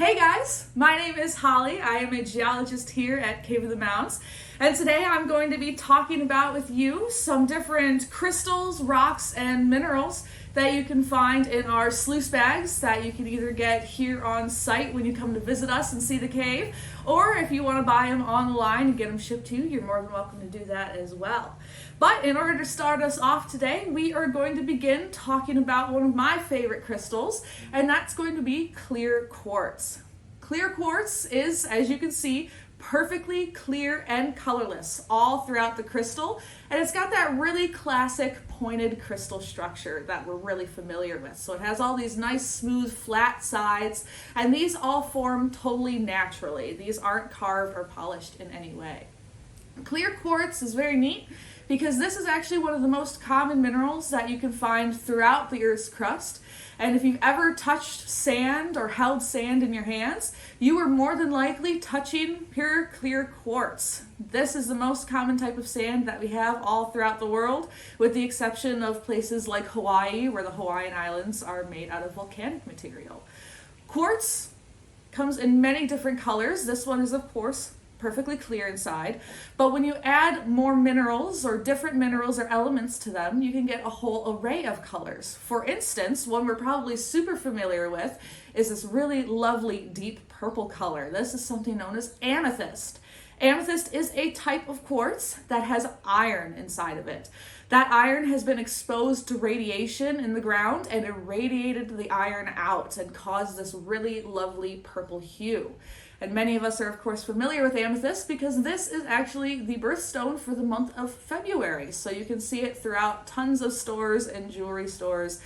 Hey guys, my name is Holly. I am a geologist here at Cave of the Mounds, and today I'm going to be talking about with you some different crystals, rocks, and minerals that you can find in our sluice bags that you can either get here on site when you come to visit us and see the cave, or if you want to buy them online and get them shipped to you, you're more than welcome to do that as well. But in order to start us off today, we are going to begin talking about one of my favorite crystals, and that's going to be clear quartz. Clear quartz is, as you can see, perfectly clear and colorless all throughout the crystal, and it's got that really classic pointed crystal structure that we're really familiar with. So it has all these nice smooth flat sides, and these all form totally naturally. These aren't carved or polished in any way. Clear quartz is very neat because this is actually one of the most common minerals that you can find throughout the Earth's crust. And if you've ever touched sand or held sand in your hands, you are more than likely touching pure clear quartz. This is the most common type of sand that we have all throughout the world, with the exception of places like Hawaii, where the Hawaiian Islands are made out of volcanic material. Quartz comes in many different colors. This one is, of course, perfectly clear inside, but when you add more minerals or different minerals or elements to them, you can get a whole array of colors. For instance, one we're probably super familiar with is this really lovely deep purple color. This is something known as amethyst. Amethyst is a type of quartz that has iron inside of it. That iron has been exposed to radiation in the ground and irradiated the iron out and caused this really lovely purple hue. And many of us are, of course, familiar with amethyst because this is actually the birthstone for the month of February. So you can see it throughout tons of stores and jewelry stores,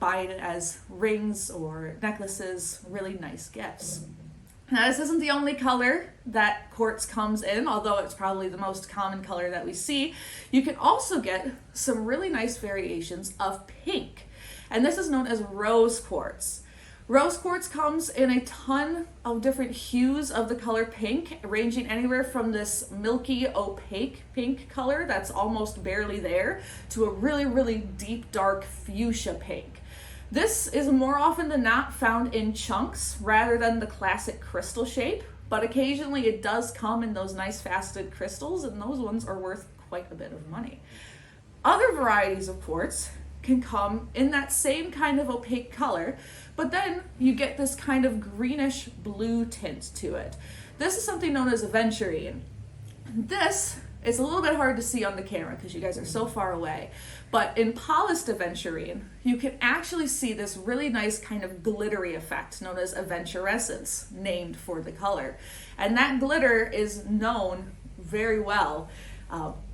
buying it as rings or necklaces, really nice gifts. Now, this isn't the only color that quartz comes in, although it's probably the most common color that we see. You can also get some really nice variations of pink, and this is known as rose quartz. Rose quartz comes in a ton of different hues of the color pink, ranging anywhere from this milky, opaque pink color that's almost barely there to a really, really deep, dark fuchsia pink. This is more often than not found in chunks rather than the classic crystal shape, but occasionally it does come in those nice faceted crystals, and those ones are worth quite a bit of money. Other varieties of quartz can come in that same kind of opaque color, but then you get this kind of greenish blue tint to it. This is something known as Aventurine. This is a little bit hard to see on the camera because you guys are so far away, but in polished Aventurine, you can actually see this really nice kind of glittery effect known as aventurescence, named for the color. And that glitter is known very well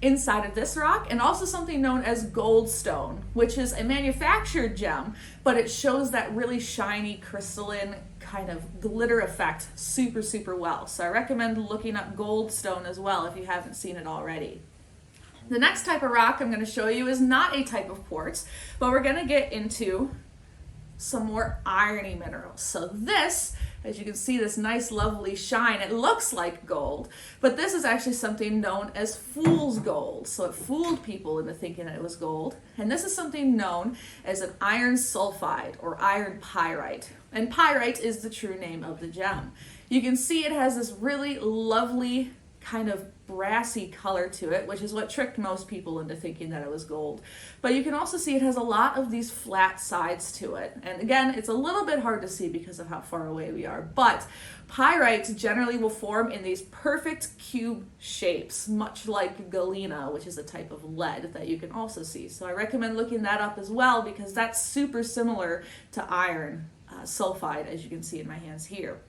inside of this rock, and also something known as goldstone, which is a manufactured gem, but it shows that really shiny crystalline kind of glitter effect super, super well. So I recommend looking up goldstone as well if you haven't seen it already. The next type of rock I'm going to show you is not a type of quartz, but we're going to get into some more irony minerals. So this, as you can see, this nice lovely shine, it looks like gold, but this is actually something known as fool's gold. So it fooled people into thinking that it was gold. And this is something known as an iron sulfide or iron pyrite. And pyrite is the true name of the gem. You can see it has this really lovely kind of brassy color to it, which is what tricked most people into thinking that it was gold. But you can also see it has a lot of these flat sides to it. And again, it's a little bit hard to see because of how far away we are, but pyrites generally will form in these perfect cube shapes, much like galena, which is a type of lead that you can also see. So I recommend looking that up as well because that's super similar to iron sulfide, as you can see in my hands here.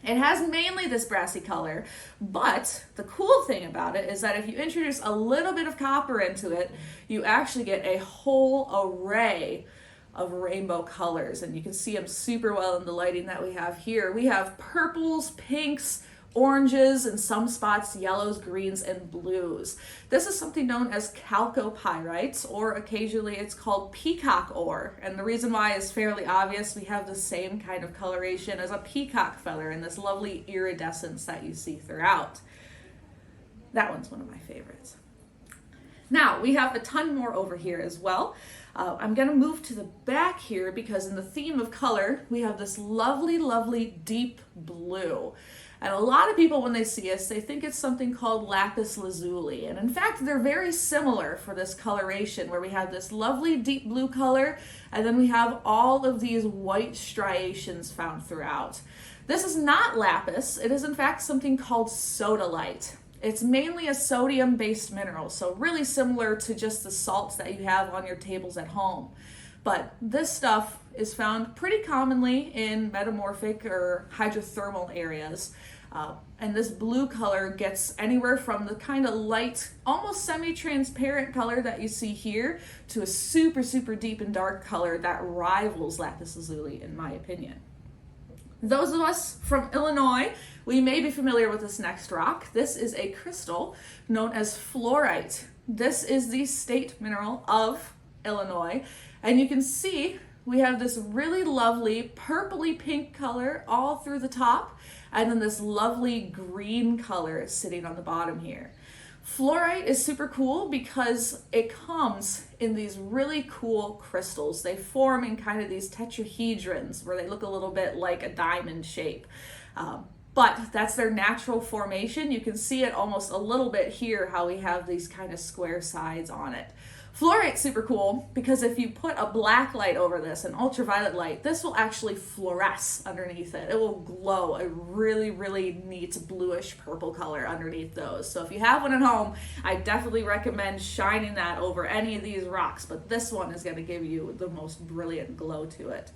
It has mainly this brassy color, but the cool thing about it is that if you introduce a little bit of copper into it, you actually get a whole array of rainbow colors, and you can see them super well in the lighting that we have here. We have purples, pinks, oranges, in some spots yellows, greens, and blues. This is something known as chalcopyrites, or occasionally it's called peacock ore. And the reason why is fairly obvious. We have the same kind of coloration as a peacock feather and this lovely iridescence that you see throughout. That one's one of my favorites. Now, we have a ton more over here as well. I'm going to move to the back here because in the theme of color, we have this lovely, lovely deep blue. And a lot of people, when they see us, they think it's something called lapis lazuli. And in fact, they're very similar for this coloration, where we have this lovely deep blue color, and then we have all of these white striations found throughout. This is not lapis. It is in fact something called sodalite. It's mainly a sodium-based mineral, so really similar to just the salts that you have on your tables at home. But this stuff is found pretty commonly in metamorphic or hydrothermal areas. And this blue color gets anywhere from the kind of light, almost semi-transparent color that you see here to a super, super deep and dark color that rivals lapis lazuli, in my opinion. Those of us from Illinois, we may be familiar with this next rock. This is a crystal known as fluorite. This is the state mineral of Illinois. And you can see we have this really lovely purpley pink color all through the top, and then this lovely green color sitting on the bottom here. Fluorite is super cool because it comes in these really cool crystals. They form in kind of these tetrahedrons where they look a little bit like a diamond shape. But that's their natural formation. You can see it almost a little bit here, how we have these kind of square sides on it. Fluorite's super cool because if you put a black light over this, an ultraviolet light, this will actually fluoresce underneath it. It will glow a really, really neat bluish purple color underneath those. So if you have one at home, I definitely recommend shining that over any of these rocks, but this one is going to give you the most brilliant glow to it.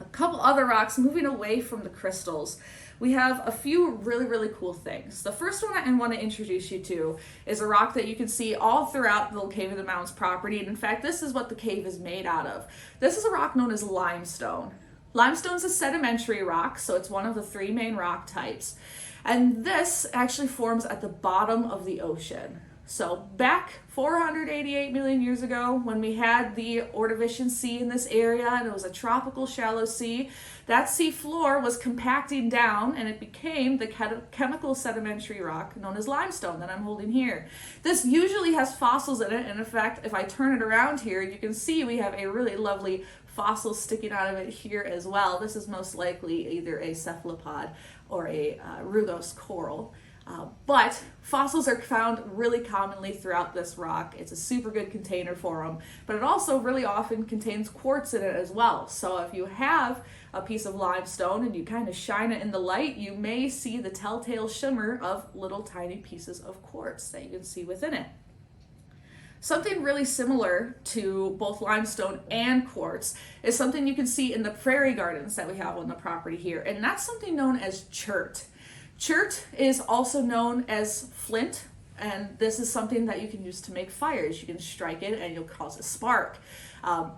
A couple other rocks, moving away from the crystals, we have a few really, really cool things. The first one I want to introduce you to is a rock that you can see all throughout the Cave of the Mounds property. And in fact, this is what the cave is made out of. This is a rock known as limestone. Limestone is a sedimentary rock, so it's one of the three main rock types. And this actually forms at the bottom of the ocean. So back 488 million years ago, when we had the Ordovician Sea in this area, and it was a tropical shallow sea, that sea floor was compacting down and it became the chemical sedimentary rock known as limestone that I'm holding here. This usually has fossils in it, and in fact, if I turn it around here, you can see we have a really lovely fossil sticking out of it here as well. This is most likely either a cephalopod or a rugose coral. But fossils are found really commonly throughout this rock. It's a super good container for them, but it also really often contains quartz in it as well. So if you have a piece of limestone and you kind of shine it in the light, you may see the telltale shimmer of little tiny pieces of quartz that you can see within it. Something really similar to both limestone and quartz is something you can see in the prairie gardens that we have on the property here, and that's something known as chert. Chert is also known as flint, and this is something that you can use to make fires. You can strike it and you'll cause a spark.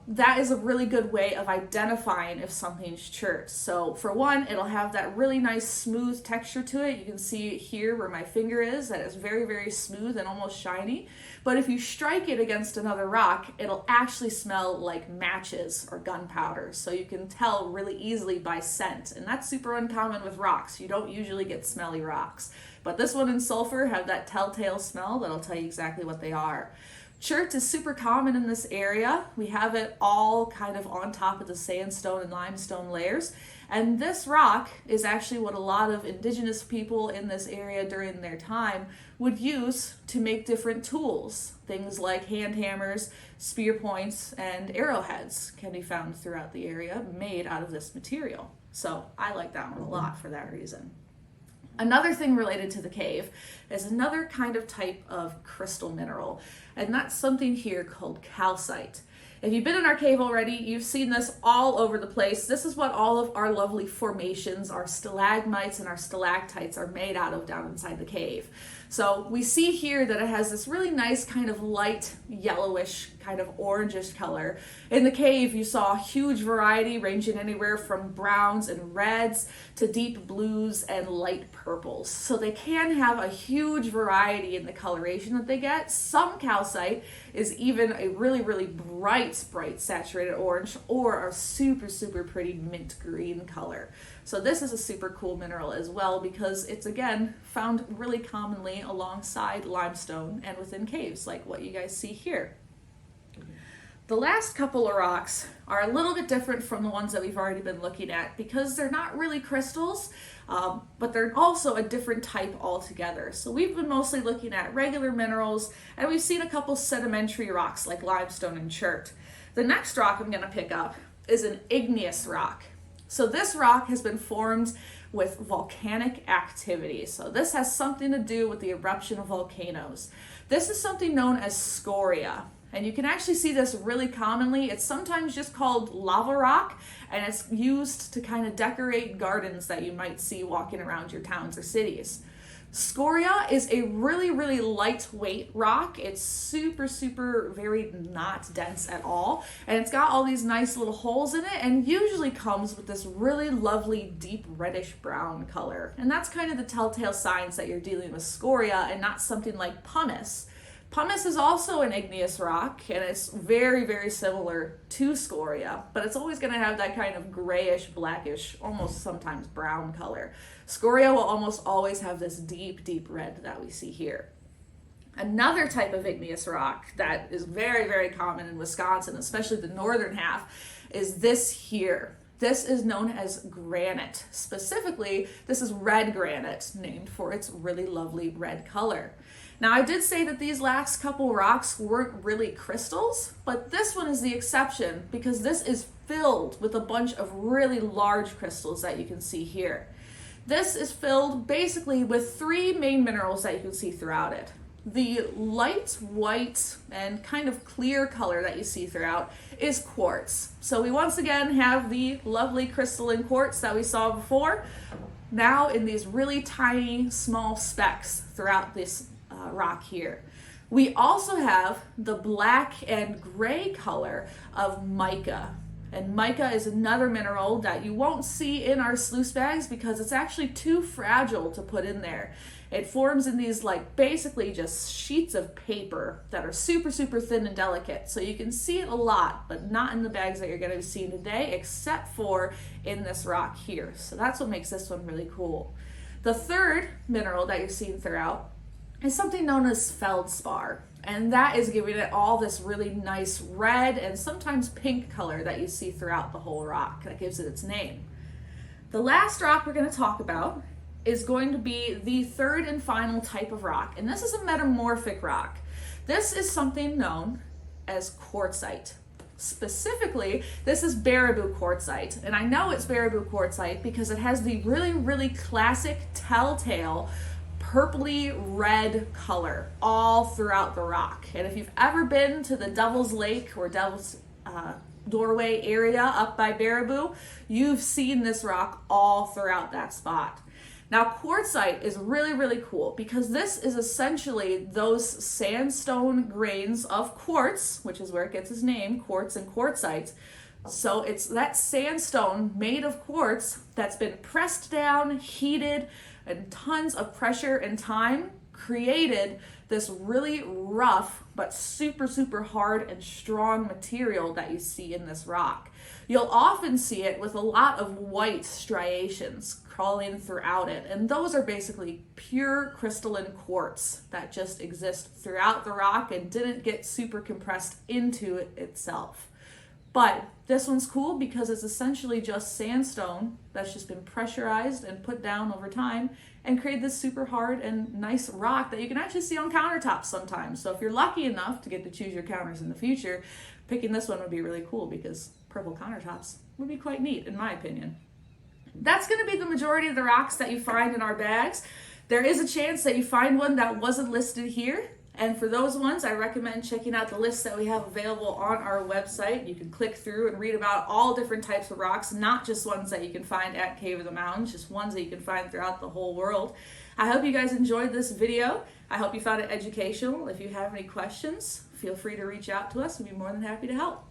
That is a really good way of identifying if something's chert. So for one, it'll have that really nice smooth texture to it. You can see here where my finger is that it's very, very smooth and almost shiny. But if you strike it against another rock, it'll actually smell like matches or gunpowder. So you can tell really easily by scent. And that's super uncommon with rocks. You don't usually get smelly rocks. But this one and sulfur have that telltale smell that'll tell you exactly what they are. Chert is super common in this area. We have it all kind of on top of the sandstone and limestone layers. And this rock is actually what a lot of indigenous people in this area during their time would use to make different tools. Things like hand hammers, spear points, and arrowheads can be found throughout the area made out of this material. So I like that one a lot for that reason. Another thing related to the cave is another kind of type of crystal mineral, and that's something here called calcite. If you've been in our cave already, you've seen this all over the place. This is what all of our lovely formations, our stalagmites and our stalactites are made out of down inside the cave. So we see here that it has this really nice kind of light yellowish, kind of orangish color. In the cave, you saw a huge variety ranging anywhere from browns and reds to deep blues and light purples. So they can have a huge variety in the coloration that they get. Some calcite is even a really, really bright saturated orange or a super, super pretty mint green color. So this is a super cool mineral as well because it's, again, found really commonly alongside limestone and within caves like what you guys see here. The last couple of rocks are a little bit different from the ones that we've already been looking at because they're not really crystals, but they're also a different type altogether. So we've been mostly looking at regular minerals, and we've seen a couple sedimentary rocks like limestone and chert. The next rock I'm going to pick up is an igneous rock. So this rock has been formed with volcanic activity. So this has something to do with the eruption of volcanoes. This is something known as scoria. And you can actually see this really commonly. It's sometimes just called lava rock, and it's used to kind of decorate gardens that you might see walking around your towns or cities. Scoria is a really, really lightweight rock. It's super, very not dense at all. And it's got all these nice little holes in it, and usually comes with this really lovely deep reddish brown color. And that's kind of the telltale signs that you're dealing with scoria and not something like pumice. Pumice is also an igneous rock, and it's very similar to scoria, but it's always going to have that kind of grayish, blackish, almost sometimes brown color. Scoria will almost always have this deep red that we see here. Another type of igneous rock that is very common in Wisconsin, especially the northern half, is this here. This is known as granite. Specifically, this is red granite, named for its really lovely red color. Now, I did say that these last couple rocks weren't really crystals, but this one is the exception because this is filled with a bunch of really large crystals that you can see here. This is filled basically with three main minerals that you can see throughout it. The light white and kind of clear color that you see throughout is quartz. So we once again have the lovely crystalline quartz that we saw before, now in these really tiny, small specks throughout this rock here. We also have the black and gray color of mica. And mica is another mineral that you won't see in our sluice bags because it's actually too fragile to put in there. It forms in these basically just sheets of paper that are super thin and delicate. So you can see it a lot, but not in the bags that you're going to be seeing today, except for in this rock here. So that's what makes this one really cool. The third mineral that you're seeing throughout is something known as feldspar. And that is giving it all this really nice red and sometimes pink color that you see throughout the whole rock. That gives it its name. The last rock we're going to talk about is going to be the third and final type of rock. And this is a metamorphic rock. This is something known as quartzite. Specifically, this is Baraboo quartzite. And I know it's Baraboo quartzite because it has the really classic telltale purpley red color all throughout the rock. And if you've ever been to the Devil's Lake or Devil's Doorway area up by Baraboo, you've seen this rock all throughout that spot. Now, quartzite is really cool because this is essentially those sandstone grains of quartz, which is where it gets its name, quartz and quartzite. So it's that sandstone made of quartz that's been pressed down, heated, and tons of pressure and time created this really rough but super hard and strong material that you see in this rock. You'll often see it with a lot of white striations crawling throughout it, and those are basically pure crystalline quartz that just exist throughout the rock and didn't get super compressed into it itself. But this one's cool because it's essentially just sandstone that's just been pressurized and put down over time and created this super hard and nice rock that you can actually see on countertops sometimes. So if you're lucky enough to get to choose your counters in the future, picking this one would be really cool because purple countertops would be quite neat in my opinion. That's going to be the majority of the rocks that you find in our bags. There is a chance that you find one that wasn't listed here. And for those ones, I recommend checking out the list that we have available on our website. You can click through and read about all different types of rocks, not just ones that you can find at Cave of the Mounds, just ones that you can find throughout the whole world. I hope you guys enjoyed this video. I hope you found it educational. If you have any questions, feel free to reach out to us. We'd be more than happy to help.